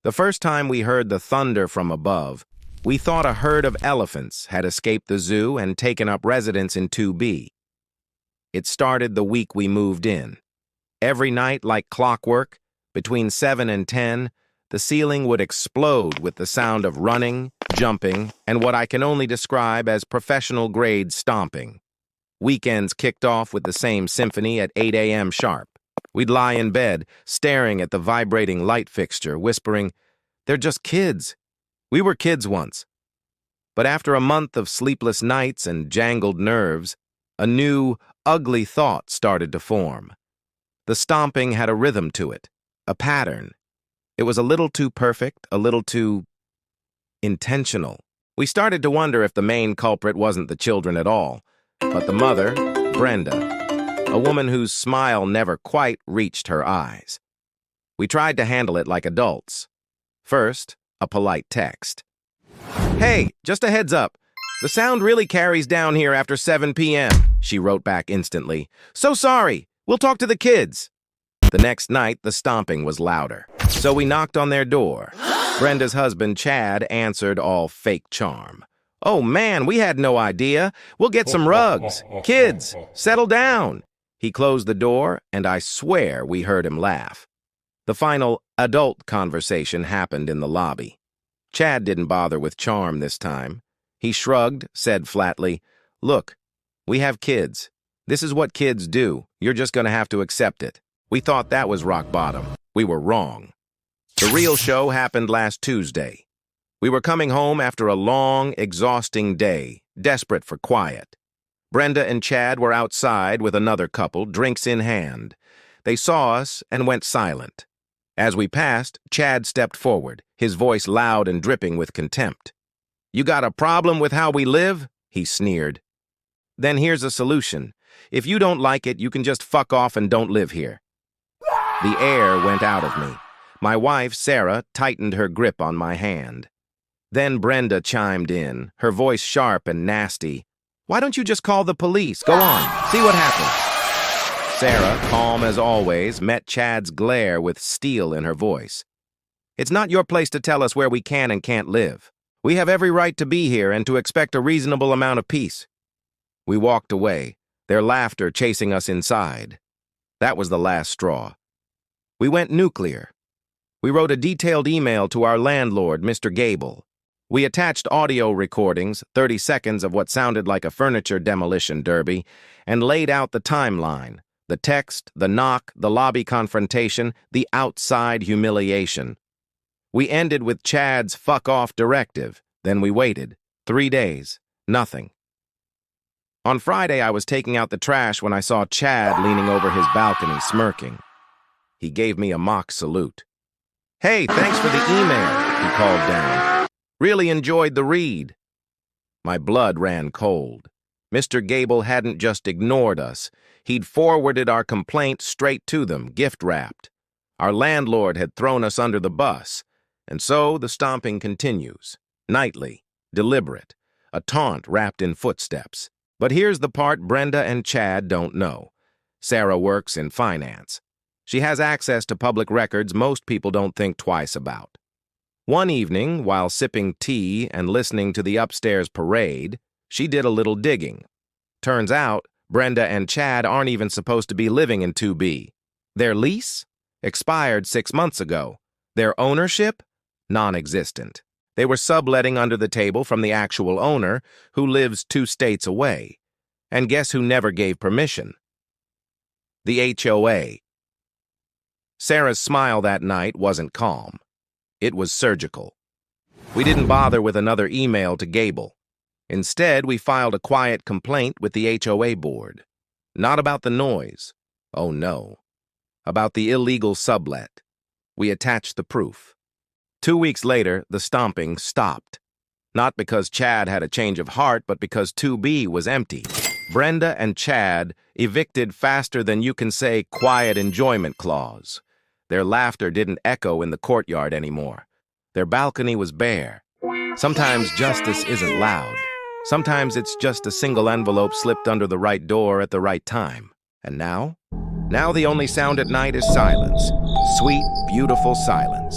The first time we heard the thunder from above, we thought a herd of elephants had escaped the zoo and taken up residence in 2B. It started the week we moved in. Every night, like clockwork, between 7 and 10, the ceiling would explode with the sound of running, jumping, and what I can only describe as professional-grade stomping. Weekends kicked off with the same symphony at 8 a.m. sharp. We'd lie in bed, staring at the vibrating light fixture, whispering, "They're just kids. We were kids once." But after a month of sleepless nights and jangled nerves, a new, ugly thought started to form. The stomping had a rhythm to it, a pattern. It was a little too perfect, a little too intentional. We started to wonder if the main culprit wasn't the children at all, but the mother, Brenda, a woman whose smile never quite reached her eyes. We tried to handle it like adults. First, a polite text. "Hey, just a heads up. The sound really carries down here after 7 p.m., she wrote back instantly. "So sorry. We'll talk to the kids." The next night, the stomping was louder. So we knocked on their door. Brenda's husband, Chad, answered all fake charm. "Oh man, we had no idea. We'll get some rugs. Kids, settle down." He closed the door, and I swear we heard him laugh. The final adult conversation happened in the lobby. Chad didn't bother with charm this time. He shrugged, said flatly, "Look, we have kids. This is what kids do. You're just going to have to accept it." We thought that was rock bottom. We were wrong. The real show happened last Tuesday. We were coming home after a long, exhausting day, desperate for quiet. Brenda and Chad were outside with another couple, drinks in hand. They saw us and went silent. As we passed, Chad stepped forward, his voice loud and dripping with contempt. "You got a problem with how we live?" he sneered. "Then here's a solution. If you don't like it, you can just fuck off and don't live here." The air went out of me. My wife, Sarah, tightened her grip on my hand. Then Brenda chimed in, her voice sharp and nasty. "Why don't you just call the police? Go on, see what happens." Sarah, calm as always, met Chad's glare with steel in her voice. "It's not your place to tell us where we can and can't live. We have every right to be here and to expect a reasonable amount of peace." We walked away, their laughter chasing us inside. That was the last straw. We went nuclear. We wrote a detailed email to our landlord, Mr. Gable. We attached audio recordings, 30 seconds of what sounded like a furniture demolition derby, and laid out the timeline, the text, the knock, the lobby confrontation, the outside humiliation. We ended with Chad's fuck off directive. Then we waited. 3 days. Nothing. On Friday, I was taking out the trash when I saw Chad leaning over his balcony, smirking. He gave me a mock salute. "Hey, thanks for the email," he called down. "Really enjoyed the read." My blood ran cold. Mr. Gable hadn't just ignored us. He'd forwarded our complaint straight to them, gift-wrapped. Our landlord had thrown us under the bus. And so the stomping continues. Nightly, deliberate, a taunt wrapped in footsteps. But here's the part Brenda and Chad don't know. Sarah works in finance. She has access to public records most people don't think twice about. One evening, while sipping tea and listening to the upstairs parade, she did a little digging. Turns out, Brenda and Chad aren't even supposed to be living in 2B. Their lease? Expired 6 months ago. Their ownership? Non-existent. They were subletting under the table from the actual owner, who lives 2 states away. And guess who never gave permission? The HOA. Sarah's smile that night wasn't calm. It was surgical. We didn't bother with another email to Gable. Instead, we filed a quiet complaint with the HOA board. Not about the noise. Oh no. About the illegal sublet. We attached the proof. 2 weeks later, the stomping stopped. Not because Chad had a change of heart, but because 2B was empty. Brenda and Chad evicted faster than you can say quiet enjoyment clause. Their laughter didn't echo in the courtyard anymore. Their balcony was bare. Sometimes justice isn't loud. Sometimes it's just a single envelope slipped under the right door at the right time. And now? Now the only sound at night is silence. Sweet, beautiful silence.